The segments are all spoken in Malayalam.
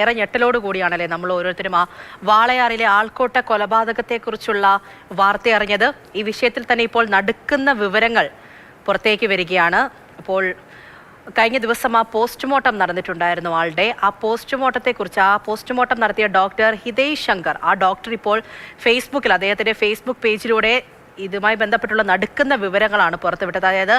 ഏറെ ഞെട്ടലോട് കൂടിയാണല്ലേ നമ്മൾ ഓരോരുത്തരും ആ വാളയാറിലെ ആൾക്കൂട്ട കൊലപാതകത്തെക്കുറിച്ചുള്ള വാർത്ത അറിഞ്ഞത്. ഈ വിഷയത്തിൽ തന്നെ ഇപ്പോൾ നടുക്കുന്ന വിവരങ്ങൾ പുറത്തേക്ക് വരികയാണ്. അപ്പോൾ കഴിഞ്ഞ ദിവസം ആ പോസ്റ്റ്മോർട്ടം നടന്നിട്ടുണ്ടായിരുന്നു ആളുടെ. ആ പോസ്റ്റ്മോർട്ടം നടത്തിയ ഡോക്ടർ ഹിതേഷ് ശങ്കർ, ആ ഡോക്ടർ ഇപ്പോൾ ഫേസ്ബുക്കിൽ അദ്ദേഹത്തിൻ്റെ ഫേസ്ബുക്ക് പേജിലൂടെ ഇതുമായി ബന്ധപ്പെട്ടുള്ള നടുക്കുന്ന വിവരങ്ങളാണ് പുറത്തുവിട്ടത്. അതായത്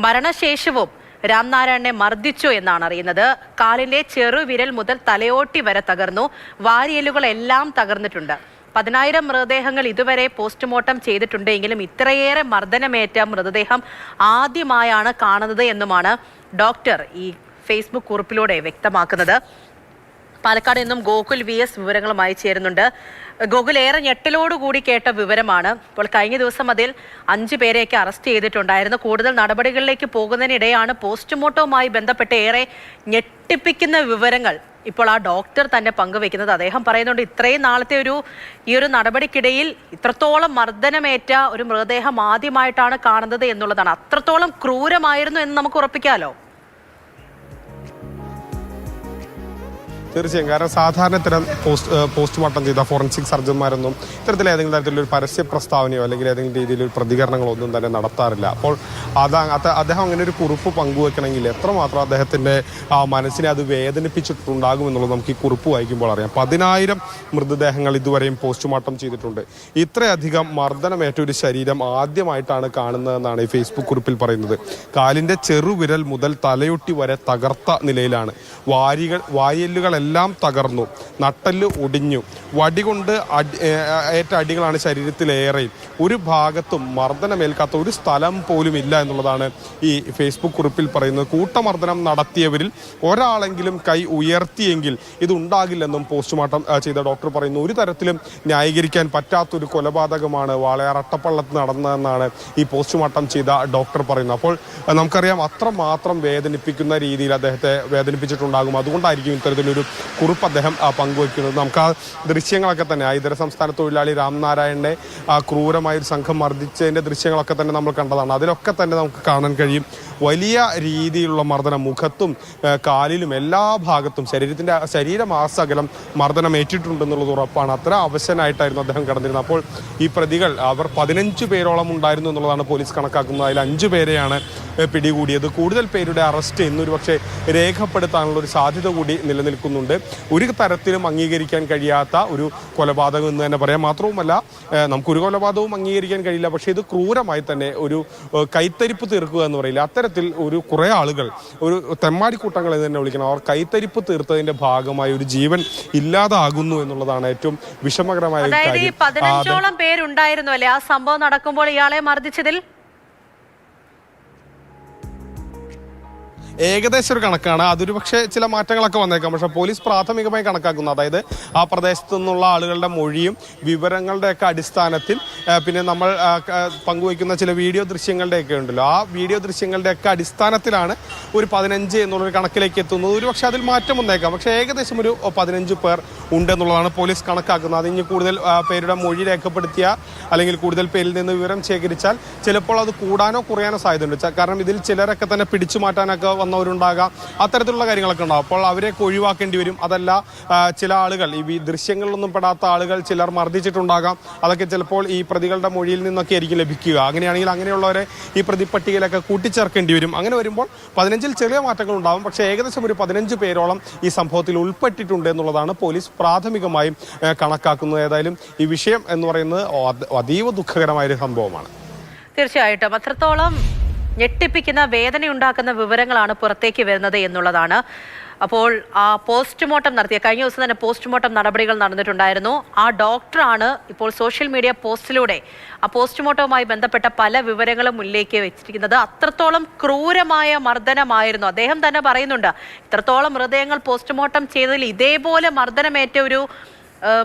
മരണശേഷവും രാംനാരായണനെ മർദ്ദിച്ചു എന്നാണ് അറിയുന്നത്. കാലിന്റെ ചെറുവിരൽ മുതൽ തലയോട്ടി വരെ തകർന്നു. വാരിയെല്ലുകളെല്ലാം തകർന്നിട്ടുണ്ട്. 10,000 മൃതദേഹങ്ങൾ ഇതുവരെ പോസ്റ്റ്മോർട്ടം ചെയ്തിട്ടുണ്ടെങ്കിലും ഇത്രയേറെ മർദ്ദനമേറ്റ മൃതദേഹം ആദ്യമായാണ് കാണുന്നത് എന്നുമാണ് ഡോക്ടർ ഈ ഫേസ്ബുക്ക് കുറിപ്പിലൂടെ വ്യക്തമാക്കുന്നത്. പാലക്കാട് നിന്നും ഗോകുൽ VS വിവരങ്ങളുമായി ചേരുന്നുണ്ട്. ഗോകുൽ, ഏറെ ഞെട്ടലോടുകൂടി കേട്ട വിവരമാണ്. ഇപ്പോൾ കഴിഞ്ഞ ദിവസം അതിൽ 5 പേരെയൊക്കെ അറസ്റ്റ് ചെയ്തിട്ടുണ്ടായിരുന്നു. കൂടുതൽ നടപടികളിലേക്ക് പോകുന്നതിനിടെയാണ് പോസ്റ്റ്മോർട്ടവുമായി ബന്ധപ്പെട്ട് ഏറെ ഞെട്ടിപ്പിക്കുന്ന വിവരങ്ങൾ ഇപ്പോൾ ആ ഡോക്ടർ തന്നെ പങ്കുവെക്കുന്നത്. അദ്ദേഹം പറയുന്നുണ്ട് ഇത്രയും നാളത്തെ ഈ ഒരു നടപടിക്കിടയിൽ ഇത്രത്തോളം മർദ്ദനമേറ്റ ഒരു മൃതദേഹം ആദ്യമായിട്ടാണ് കാണുന്നത് എന്നുള്ളതാണ്. അത്രത്തോളം ക്രൂരമായിരുന്നു എന്ന് നമുക്ക് ഉറപ്പിക്കാമല്ലോ. തീർച്ചയായും. കാരണം സാധാരണ ഇത്തരം പോസ്റ്റ്മോർട്ടം ചെയ്ത ഫോറൻസിക് സർജന്മാരൊന്നും ഇത്തരത്തിൽ ഏതെങ്കിലും തരത്തിലൊരു പരസ്യ പ്രസ്താവനയോ അല്ലെങ്കിൽ ഏതെങ്കിലും രീതിയിലൊരു പ്രതികരണങ്ങളോ ഒന്നും തന്നെ നടത്താറില്ല. അപ്പോൾ അദ്ദേഹം അങ്ങനെ ഒരു കുറിപ്പ് പങ്കുവെക്കണമെങ്കിൽ എത്രമാത്രം അദ്ദേഹത്തിൻ്റെ മനസ്സിനെ അത് വേദനിപ്പിച്ചിട്ടുണ്ടാകുമെന്നുള്ളത് നമുക്ക് ഈ കുറിപ്പ് വായിക്കുമ്പോൾ അറിയാം. 10,000 മൃതദേഹങ്ങൾ ഇതുവരെയും പോസ്റ്റ്മോർട്ടം ചെയ്തിട്ടുണ്ട്. ഇത്രയധികം മർദ്ദനമേറ്റ ഒരു ശരീരം ആദ്യമായിട്ടാണ് കാണുന്നതെന്നാണ് ഈ ഫേസ്ബുക്ക് കുറിപ്പിൽ പറയുന്നത്. കാലിൻ്റെ ചെറുവിരൽ മുതൽ തലയൊട്ടി വരെ തകർത്ത നിലയിലാണ്. വാരിയെല്ലുകളെല്ലാം തകർന്നു, നട്ടെല്ല് ഒടിഞ്ഞു, വടികൊണ്ട് ഏറ്റ അടികളാണ് ശരീരത്തിലേറെ. ഒരു ഭാഗത്തും മർദ്ദനമേൽക്കാത്ത ഒരു സ്ഥലം പോലും ഇല്ല എന്നുള്ളതാണ് ഈ ഫേസ്ബുക്ക് കുറിപ്പിൽ പറയുന്നത്. കൂട്ടമർദ്ദനം നടത്തിയവരിൽ ഒരാളെങ്കിലും കൈ ഉയർത്തിയെങ്കിൽ ഇതുണ്ടാകില്ലെന്നും പോസ്റ്റ്മോർട്ടം ചെയ്ത ഡോക്ടർ പറയുന്നു. ഒരു തരത്തിലും ന്യായീകരിക്കാൻ പറ്റാത്തൊരു കൊലപാതകമാണ് വാളയാർ അട്ടപ്പള്ളത്ത് നടന്നതെന്നാണ് ഈ പോസ്റ്റ്മോർട്ടം ചെയ്ത ഡോക്ടർ പറയുന്നത്. അപ്പോൾ നമുക്കറിയാം അത്രമാത്രം വേദനിപ്പിക്കുന്ന രീതിയിൽ അദ്ദേഹത്തെ വേദനിപ്പിച്ചിട്ടുണ്ടാകും. അതുകൊണ്ടായിരിക്കും ഇത്തരത്തിലൊരു കുറിപ്പ് അദ്ദേഹം പങ്കുവയ്ക്കുന്നത്. നമുക്ക് ആ ദൃശ്യങ്ങളൊക്കെ തന്നെ ഇതര സംസ്ഥാന തൊഴിലാളി രാംനാരായണനെ ക്രൂരമായൊരു സംഘം മർദ്ദിച്ചതിൻ്റെ ദൃശ്യങ്ങളൊക്കെ തന്നെ നമ്മൾ കണ്ടതാണ്. അതിലൊക്കെ തന്നെ നമുക്ക് കാണാൻ കഴിയും വലിയ രീതിയിലുള്ള മർദ്ദനം മുഖത്തും കാലിലും എല്ലാ ഭാഗത്തും ശരീരമാസകലം മർദ്ദനം ഏറ്റിട്ടുണ്ടെന്നുള്ളത് ഉറപ്പാണ്. അത്ര അവശനായിട്ടായിരുന്നു അദ്ദേഹം കടന്നിരുന്നത്. അപ്പോൾ ഈ പ്രതികൾ അവർ 15 പേരോളം ഉണ്ടായിരുന്നു എന്നുള്ളതാണ് പോലീസ് കണക്കാക്കുന്നത്. അതിൽ 5 പേരെയാണ് പിടികൂടിയത്. കൂടുതൽ പേരുടെ അറസ്റ്റ് എന്നൊരു പക്ഷേ രേഖപ്പെടുത്താനുള്ള ഒരു സാധ്യത കൂടി നിലനിൽക്കുന്നുണ്ട്. ഒരു തരത്തിലും അംഗീകരിക്കാൻ കഴിയാത്ത ഒരു കൊലപാതകം എന്ന് തന്നെ പറയാം. മാത്രവുമല്ല നമുക്കൊരു കൊലപാതകവും അംഗീകരിക്കാൻ കഴിയില്ല. പക്ഷേ ഇത് ക്രൂരമായി തന്നെ ഒരു കൈത്തരിപ്പ് തീർക്കുക എന്ന് പറയില്ല, അത്തരത്തിൽ ഒരു കുറേ ആളുകൾ, ഒരു തെമ്മാടിക്കൂട്ടങ്ങൾ എന്ന് തന്നെ വിളിക്കണം, അവർ കൈത്തരിപ്പ് തീർത്തതിന്റെ ഭാഗമായി ഒരു ജീവൻ ഇല്ലാതാകുന്നു എന്നുള്ളതാണ് ഏറ്റവും വിഷമകരമായ കാര്യം. 15ഓളം പേരുണ്ടായിരുന്നു അല്ലേ ആ സംഭവം നടക്കുമ്പോൾ ഇയാളെ മർദ്ദിച്ചതിൽ? ഏകദേശം ഒരു കണക്കാണ്. അതൊരു പക്ഷേ ചില മാറ്റങ്ങളൊക്കെ വന്നേക്കാം. പക്ഷേ പോലീസ് പ്രാഥമികമായി കണക്കാക്കുന്നു, അതായത് ആ പ്രദേശത്തു നിന്നുള്ള ആളുകളുടെ മൊഴിയും വിവരങ്ങളുടെയൊക്കെ അടിസ്ഥാനത്തിൽ, പിന്നെ നമ്മൾ പങ്കുവയ്ക്കുന്ന ചില വീഡിയോ ദൃശ്യങ്ങളുടെയൊക്കെ ഉണ്ടല്ലോ, ആ വീഡിയോ ദൃശ്യങ്ങളുടെയൊക്കെ അടിസ്ഥാനത്തിലാണ് ഒരു 15 എന്നുള്ളൊരു കണക്കിലേക്ക് എത്തുന്നത്. ഒരു പക്ഷേ അതിൽ മാറ്റം വന്നേക്കാം. പക്ഷേ ഏകദേശം ഒരു 15 പേർ ഉണ്ടെന്നുള്ളതാണ് പോലീസ് കണക്കാക്കുന്നത്. അതിന് കൂടുതൽ പേരുടെ മൊഴി രേഖപ്പെടുത്തിയ അല്ലെങ്കിൽ കൂടുതൽ പേരിൽ നിന്ന് വിവരം ശേഖരിച്ചാൽ ചിലപ്പോൾ അത് കൂടാനോ കുറയാനോ സാധ്യതയുണ്ട്. കാരണം ഇതിൽ ചിലരൊക്കെ തന്നെ പിടിച്ചു മാറ്റാനൊക്കെ വന്നവരുണ്ടാകാം, അത്തരത്തിലുള്ള കാര്യങ്ങളൊക്കെ ഉണ്ടാകും. അപ്പോൾ അവരെയൊക്കെ ഒഴിവാക്കേണ്ടി വരും. അതല്ല, ചില ആളുകൾ ഈ ദൃശ്യങ്ങളിലൊന്നും പെടാത്ത ആളുകൾ ചിലർ മർദ്ദിച്ചിട്ടുണ്ടാകാം. അതൊക്കെ ചിലപ്പോൾ ഈ പ്രതികളുടെ മൊഴിയിൽ നിന്നൊക്കെ ആയിരിക്കും ലഭിക്കുക. അങ്ങനെയാണെങ്കിൽ അങ്ങനെയുള്ളവരെ ഈ പ്രതിപ്പട്ടികയിലൊക്കെ കൂട്ടിച്ചേർക്കേണ്ടി വരും. അങ്ങനെ വരുമ്പോൾ 15-ൽ ചെറിയ മാറ്റങ്ങൾ ഉണ്ടാകും. പക്ഷേ ഏകദേശം ഒരു 15 പേരോളം ഈ സംഭവത്തിൽ ഉൾപ്പെട്ടിട്ടുണ്ട് എന്നുള്ളതാണ് പോലീസ് പ്രാഥമികമായും കണക്കാക്കുന്നത്. ഏതായാലും ഈ വിഷയം എന്ന് പറയുന്നത് അതീവ ദുഃഖകരമായൊരു സംഭവമാണ്. തീർച്ചയായിട്ടും അത്രത്തോളം ഞെട്ടിപ്പിക്കുന്ന വേദനയുണ്ടാക്കുന്ന വിവരങ്ങളാണ് പുറത്തേക്ക് വരുന്നത് എന്നുള്ളതാണ്. അപ്പോൾ ആ പോസ്റ്റ്മോർട്ടം നടത്തിയ കഴിഞ്ഞ ദിവസം തന്നെ പോസ്റ്റ്മോർട്ടം നടപടികൾ നടന്നിട്ടുണ്ടായിരുന്നു. ആ ഡോക്ടറാണ് ഇപ്പോൾ സോഷ്യൽ മീഡിയ പോസ്റ്റിലൂടെ ആ പോസ്റ്റ്മോർട്ടവുമായി ബന്ധപ്പെട്ട പല വിവരങ്ങളും മുന്നിലേക്ക് വെച്ചിരിക്കുന്നത്. അത്രത്തോളം ക്രൂരമായ മർദ്ദനമായിരുന്നു. അദ്ദേഹം തന്നെ പറയുന്നുണ്ട് ഇത്രത്തോളം മൃതദേഹങ്ങൾ പോസ്റ്റ്മോർട്ടം ചെയ്തതിൽ ഇതേപോലെ മർദ്ദനമേറ്റ ഒരു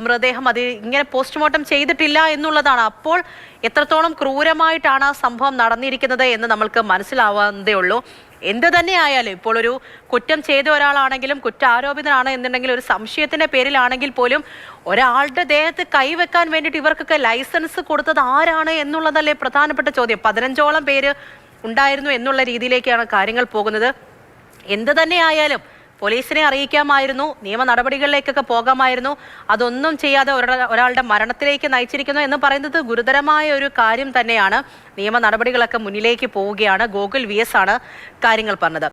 മൃതദേഹം അത് ഇങ്ങനെ പോസ്റ്റ്മോർട്ടം ചെയ്തിട്ടില്ല എന്നുള്ളതാണ്. അപ്പോൾ എത്രത്തോളം ക്രൂരമായിട്ടാണ് ആ സംഭവം നടന്നിരിക്കുന്നത് എന്ന് നമ്മൾക്ക് മനസ്സിലാവുന്നതേ ഉള്ളൂ. എന്ത് തന്നെ ആയാലും ഇപ്പോൾ ഒരു കുറ്റം ചെയ്ത ഒരാളാണെങ്കിലും കുറ്റാരോപിതനാണ് എന്നുണ്ടെങ്കിൽ ഒരു സംശയത്തിന്റെ പേരിലാണെങ്കിൽ പോലും ഒരാളുടെ ദേഹത്ത് കൈവെക്കാൻ വേണ്ടിയിട്ട് ഇവർക്കൊക്കെ ലൈസൻസ് കൊടുത്തത് ആരാണ് എന്നുള്ളതല്ലേ പ്രധാനപ്പെട്ട ചോദ്യം. 15ഓളം പേര് ഉണ്ടായിരുന്നു എന്നുള്ള രീതിയിലേക്കാണ് കാര്യങ്ങൾ പോകുന്നത്. എന്ത് തന്നെ ആയാലും പോലീസിനെ അറിയിക്കാമായിരുന്നു, നിയമ നടപടികളിലേക്കൊക്കെ പോകാമായിരുന്നു. അതൊന്നും ചെയ്യാതെ ഒരാളുടെ മരണത്തിലേക്ക് നയിച്ചിരിക്കുന്നു എന്ന് പറയുന്നത് ഗുരുതരമായ ഒരു കാര്യം തന്നെയാണ്. നിയമ നടപടികളൊക്കെ മുന്നിലേക്ക് പോവുകയാണ്. ഗോകുൽ VS ആണ് കാര്യങ്ങൾ പറഞ്ഞത്.